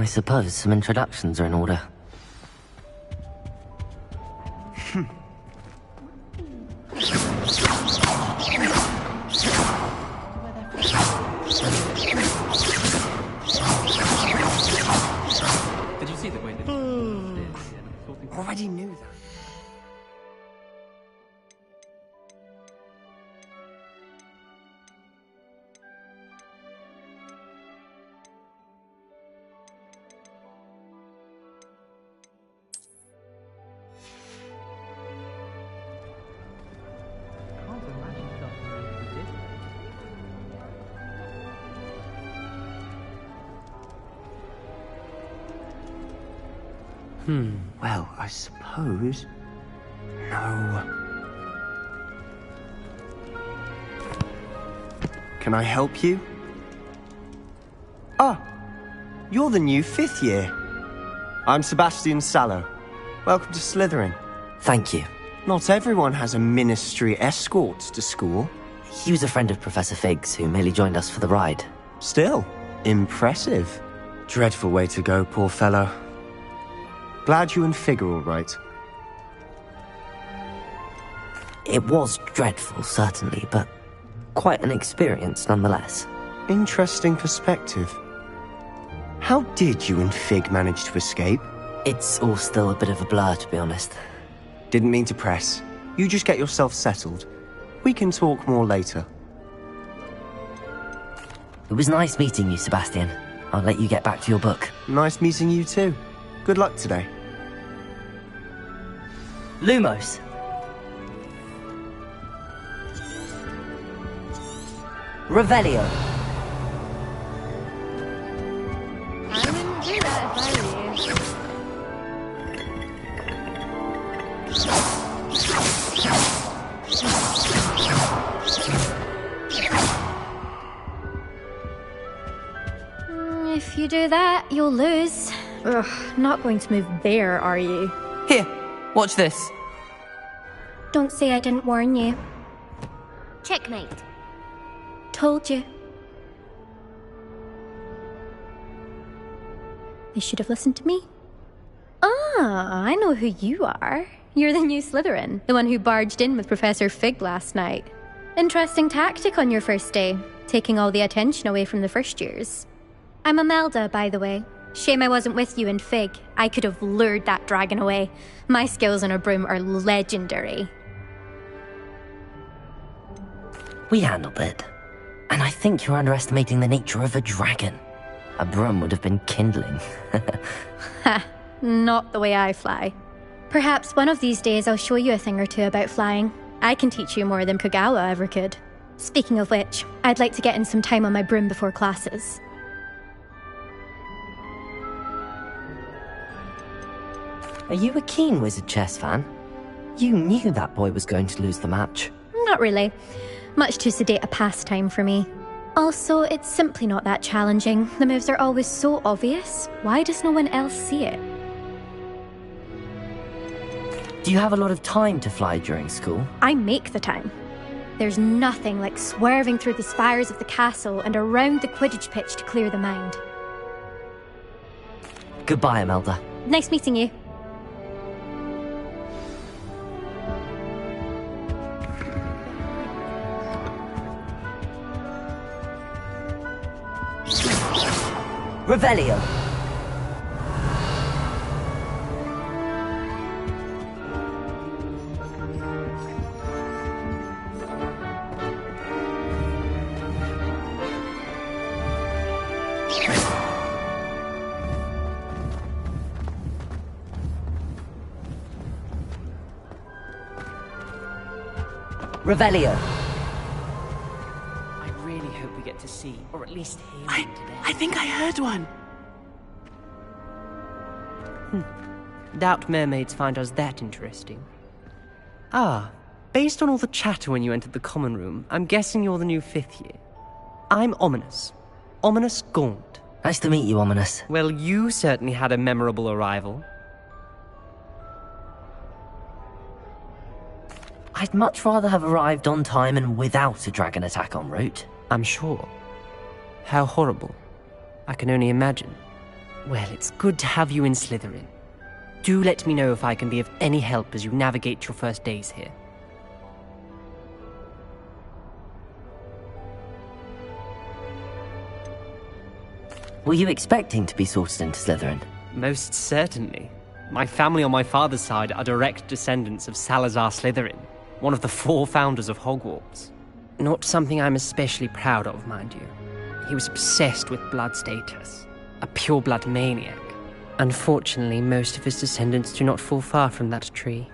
I suppose some introductions are in order. Did you see the way that Already knew that. Well, I suppose... No. Can I help you? Ah, you're the new 5th year. I'm Sebastian Sallow. Welcome to Slytherin. Thank you. Not everyone has a ministry escort to school. He was a friend of Professor Fig's who merely joined us for the ride. Still, impressive. Dreadful way to go, poor fellow. Glad you and Fig are all right. It was dreadful, certainly, but quite an experience nonetheless. Interesting perspective. How did you and Fig manage to escape? It's all still a bit of a blur, to be honest. Didn't mean to press. You just get yourself settled. We can talk more later. It was nice meeting you, Sebastian. I'll let you get back to your book. Nice meeting you too. Good luck today. Lumos! Revelio! I wouldn't do that if I were you. If you do that, you'll lose. Ugh, not going to move there, are you? Here, watch this. Don't say I didn't warn you. Checkmate. Told you. You should have listened to me. Ah, I know who you are. You're the new Slytherin, the one who barged in with Professor Fig last night. Interesting tactic on your first day, taking all the attention away from the first years. I'm Imelda, by the way. Shame I wasn't with you and Fig. I could have lured that dragon away. My skills on a broom are legendary. We handled it. And I think you're underestimating the nature of a dragon. A broom would have been kindling. Ha, not the way I fly. Perhaps one of these days I'll show you a thing or two about flying. I can teach you more than Kogawa ever could. Speaking of which, I'd like to get in some time on my broom before classes. Are you a keen Wizard Chess fan? You knew that boy was going to lose the match. Not really. Much too sedate a pastime for me. Also, it's simply not that challenging. The moves are always so obvious. Why does no one else see it? Do you have a lot of time to fly during school? I make the time. There's nothing like swerving through the spires of the castle and around the Quidditch pitch to clear the mind. Goodbye, Imelda. Nice meeting you. Revelio! Revelio! I really hope we get to see, or at least hear him today. I think I heard one. Doubt mermaids find us that interesting. Ah, based on all the chatter when you entered the common room, I'm guessing you're the new 5th year. I'm Ominous. Ominous Gaunt. Nice to meet you, Ominous. Well, you certainly had a memorable arrival. I'd much rather have arrived on time and without a dragon attack en route. I'm sure. How horrible. I can only imagine. Well, it's good to have you in Slytherin. Do let me know if I can be of any help as you navigate your first days here. Were you expecting to be sorted into Slytherin? Most certainly. My family on my father's side are direct descendants of Salazar Slytherin, one of the 4 founders of Hogwarts. Not something I'm especially proud of, mind you. He was obsessed with blood status, a pure-blood maniac. Unfortunately, most of his descendants do not fall far from that tree.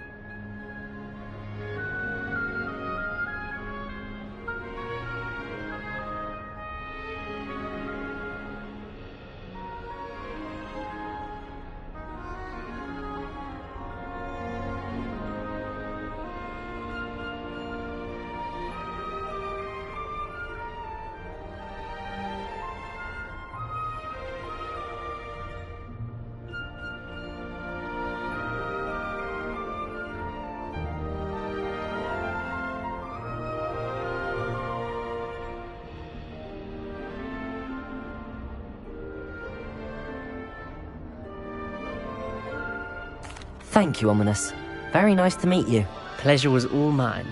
Thank you, Ominous. Very nice to meet you. Pleasure was all mine.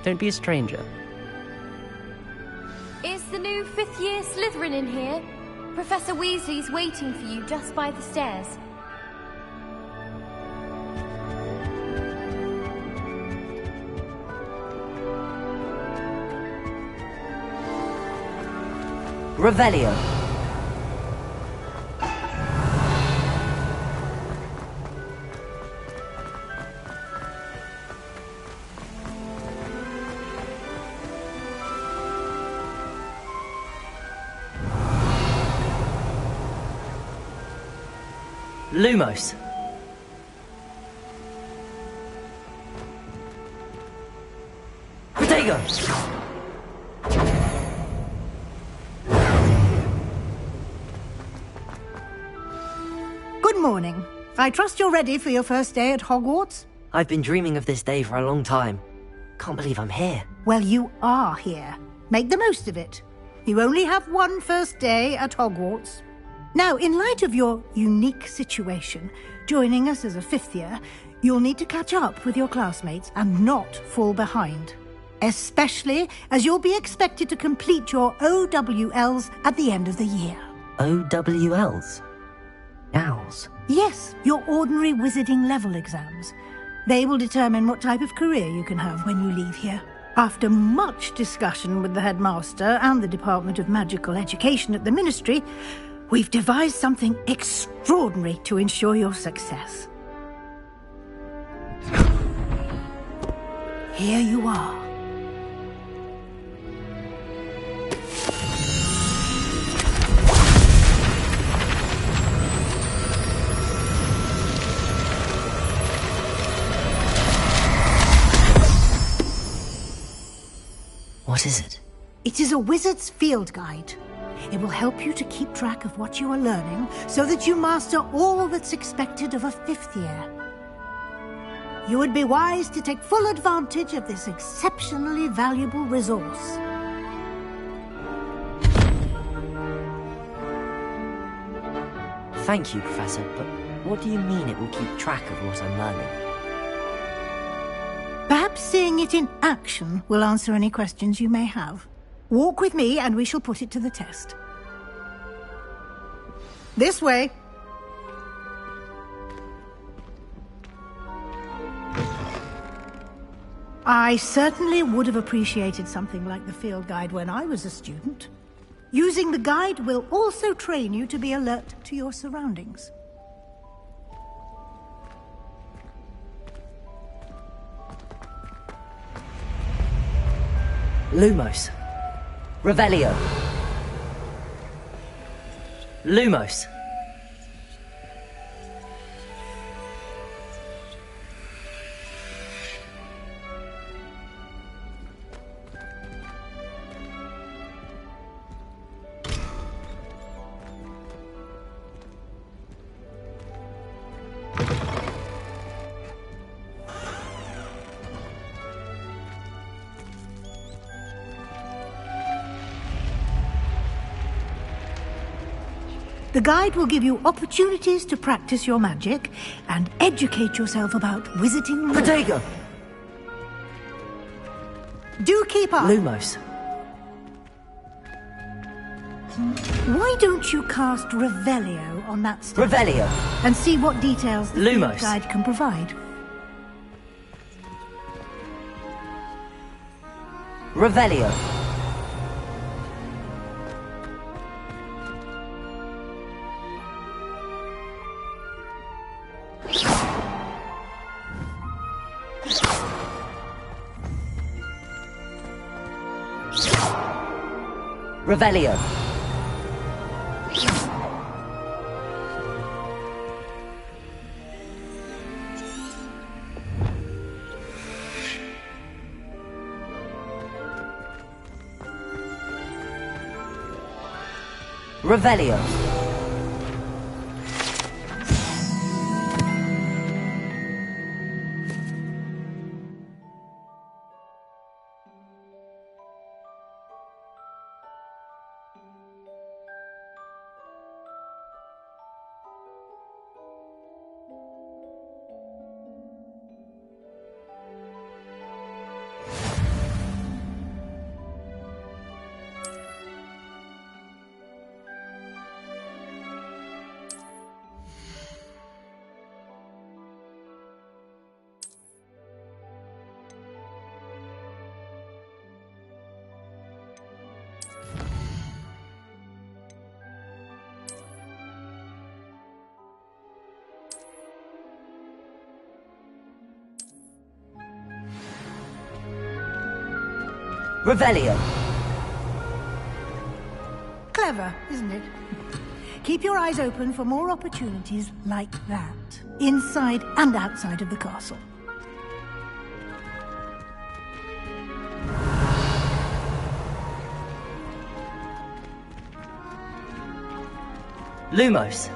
Don't be a stranger. Is the new 5th year Slytherin in here? Professor Weasley's waiting for you just by the stairs. Revelio. Lumos. Protego. Good morning. I trust you're ready for your first day at Hogwarts? I've been dreaming of this day for a long time. Can't believe I'm here. Well, you are here. Make the most of it. You only have one first day at Hogwarts. Now, in light of your unique situation, joining us as a 5th year, you'll need to catch up with your classmates and not fall behind. Especially as you'll be expected to complete your OWLs at the end of the year. OWLs? Owls? Yes, your ordinary wizarding level exams. They will determine what type of career you can have when you leave here. After much discussion with the headmaster and the Department of Magical Education at the Ministry, we've devised something extraordinary to ensure your success. Here you are. What is it? It is a wizard's field guide. It will help you to keep track of what you are learning so that you master all that's expected of a 5th year. You would be wise to take full advantage of this exceptionally valuable resource. Thank you, Professor, but what do you mean it will keep track of what I'm learning? Perhaps seeing it in action will answer any questions you may have. Walk with me and we shall put it to the test. This way. I certainly would have appreciated something like the field guide when I was a student. Using the guide will also train you to be alert to your surroundings. Lumos. Revelio. Lumos. The guide will give you opportunities to practice your magic and educate yourself about wizarding lore. Protego! Do keep up. Lumos. Why don't you cast Revelio on that step Revelio. and see what details the Lumos. field guide can provide? Revelio. Revelio. Revelio. Revelio. Clever, isn't it? Keep your eyes open for more opportunities like that, inside and outside of the castle. Lumos.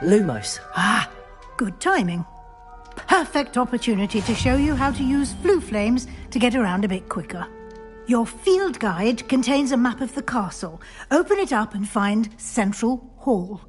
Lumos. Ah, good timing. Perfect opportunity to show you how to use flue flames to get around a bit quicker. Your field guide contains a map of the castle. Open it up and find Central Hall.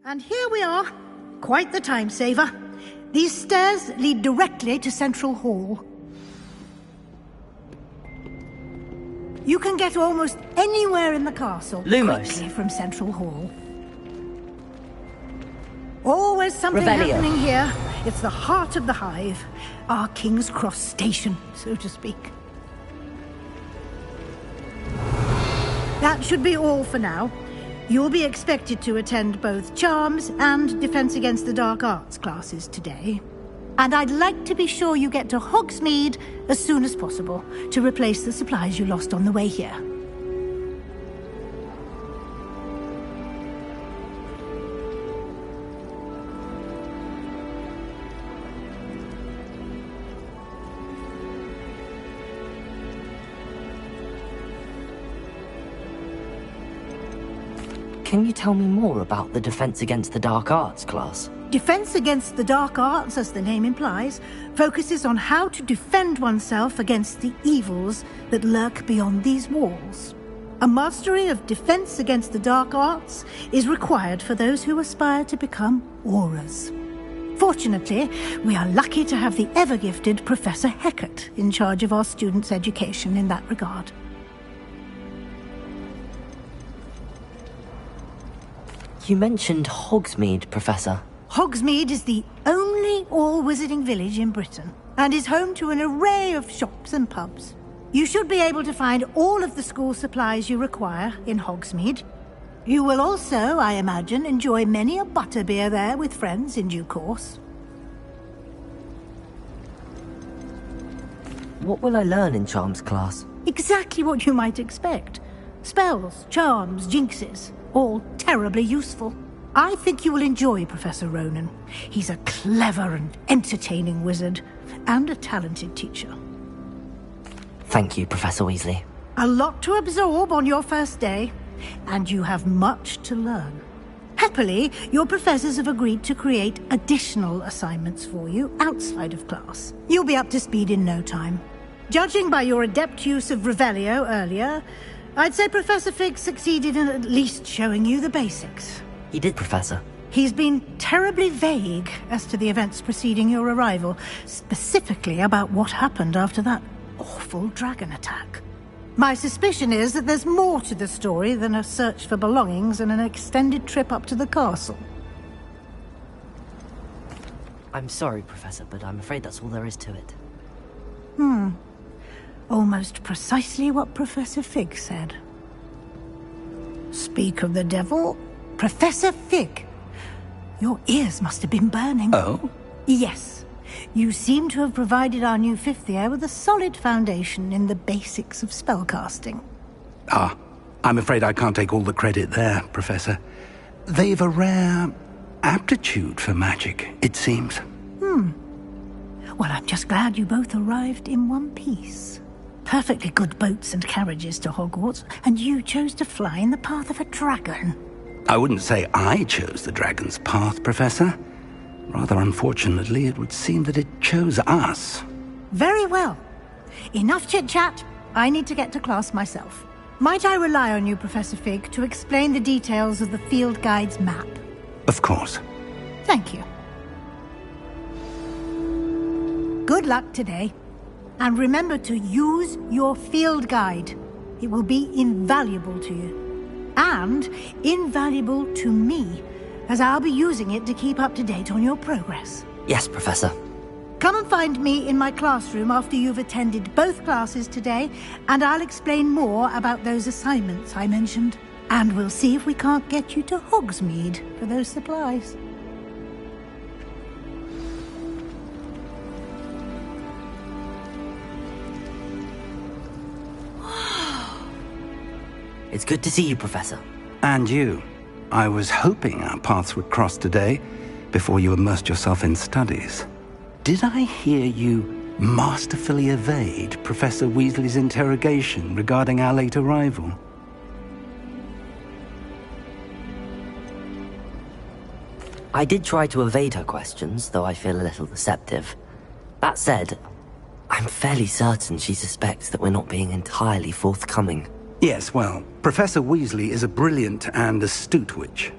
And here we are. Quite the time saver. These stairs lead directly to Central Hall. You can get almost anywhere in the castle quickly from Central Hall. Always something happening here. It's the heart of the Hive. Our King's Cross station, so to speak. That should be all for now. You'll be expected to attend both Charms and Defense Against the Dark Arts classes today. And I'd like to be sure you get to Hogsmeade as soon as possible to replace the supplies you lost on the way here. Can you tell me more about the Defense Against the Dark Arts class? Defense Against the Dark Arts, as the name implies, focuses on how to defend oneself against the evils that lurk beyond these walls. A mastery of Defense Against the Dark Arts is required for those who aspire to become Aurors. Fortunately, we are lucky to have the ever-gifted Professor Hecat in charge of our students' education in that regard. You mentioned Hogsmeade, Professor. Hogsmeade is the only all-wizarding village in Britain, and is home to an array of shops and pubs. You should be able to find all of the school supplies you require in Hogsmeade. You will also, I imagine, enjoy many a butterbeer there with friends in due course. What will I learn in Charms class? Exactly what you might expect. Spells, charms, jinxes, all terribly useful. I think you will enjoy Professor Ronen. He's a clever and entertaining wizard, and a talented teacher. Thank you, Professor Weasley. A lot to absorb on your first day, and you have much to learn. Happily, your professors have agreed to create additional assignments for you outside of class. You'll be up to speed in no time. Judging by your adept use of Revelio earlier, I'd say Professor Fig succeeded in at least showing you the basics. He did, Professor. He's been terribly vague as to the events preceding your arrival, specifically about what happened after that awful dragon attack. My suspicion is that there's more to the story than a search for belongings and an extended trip up to the castle. I'm sorry, Professor, but I'm afraid that's all there is to it. Almost precisely what Professor Fig said. Speak of the devil, Professor Fig. Your ears must have been burning. Oh? Yes. You seem to have provided our new fifth year with a solid foundation in the basics of spellcasting. Ah, I'm afraid I can't take all the credit there, Professor. They've a rare aptitude for magic, it seems. Well, I'm just glad you both arrived in one piece. Perfectly good boats and carriages to Hogwarts, and you chose to fly in the path of a dragon. I wouldn't say I chose the dragon's path, Professor. Rather unfortunately, it would seem that it chose us. Very well. Enough chit-chat. I need to get to class myself. Might I rely on you, Professor Fig, to explain the details of the field guide's map? Of course. Thank you. Good luck today. And remember to use your field guide. It will be invaluable to you. And invaluable to me, as I'll be using it to keep up to date on your progress. Yes, Professor. Come and find me in my classroom after you've attended both classes today, and I'll explain more about those assignments I mentioned. And we'll see if we can't get you to Hogsmeade for those supplies. It's good to see you, Professor. And you. I was hoping our paths would cross today, before you immersed yourself in studies. Did I hear you masterfully evade Professor Weasley's interrogation regarding our late arrival? I did try to evade her questions, though I feel a little deceptive. That said, I'm fairly certain she suspects that we're not being entirely forthcoming. Yes, well, Professor Weasley is a brilliant and astute witch.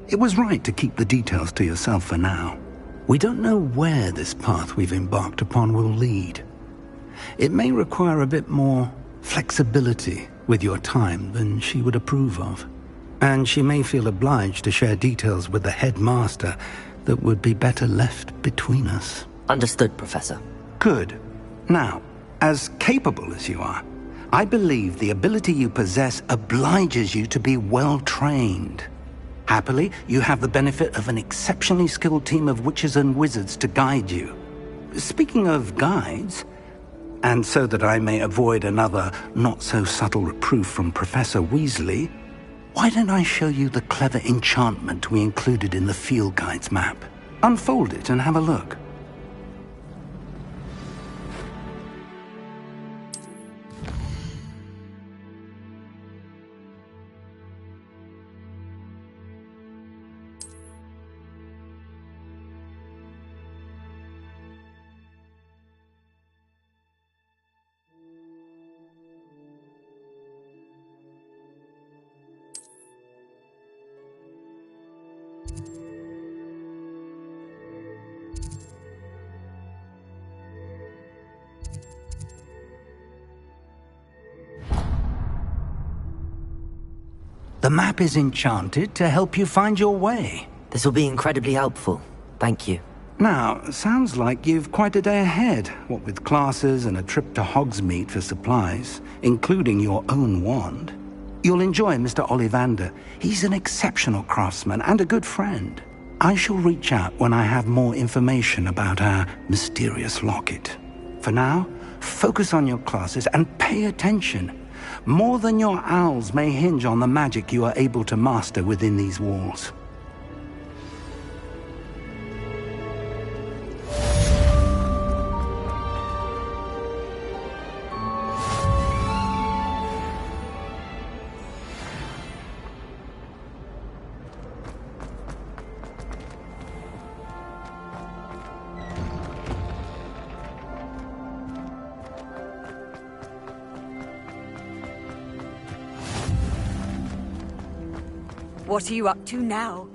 It was right to keep the details to yourself for now. We don't know where this path we've embarked upon will lead. It may require a bit more flexibility with your time than she would approve of. And she may feel obliged to share details with the headmaster that would be better left between us. Understood, Professor. Good. Now, as capable as you are, I believe the ability you possess obliges you to be well trained. Happily, you have the benefit of an exceptionally skilled team of witches and wizards to guide you. Speaking of guides, and so that I may avoid another not-so-subtle reproof from Professor Weasley, why don't I show you the clever enchantment we included in the field guide's map? Unfold it and have a look. The map is enchanted to help you find your way. This will be incredibly helpful. Thank you. Now, sounds like you've quite a day ahead, what with classes and a trip to Hogsmeade for supplies, including your own wand. You'll enjoy Mr. Ollivander. He's an exceptional craftsman and a good friend. I shall reach out when I have more information about our mysterious locket. For now, focus on your classes and pay attention. More than your owls may hinge on the magic you are able to master within these walls. What are you up to now?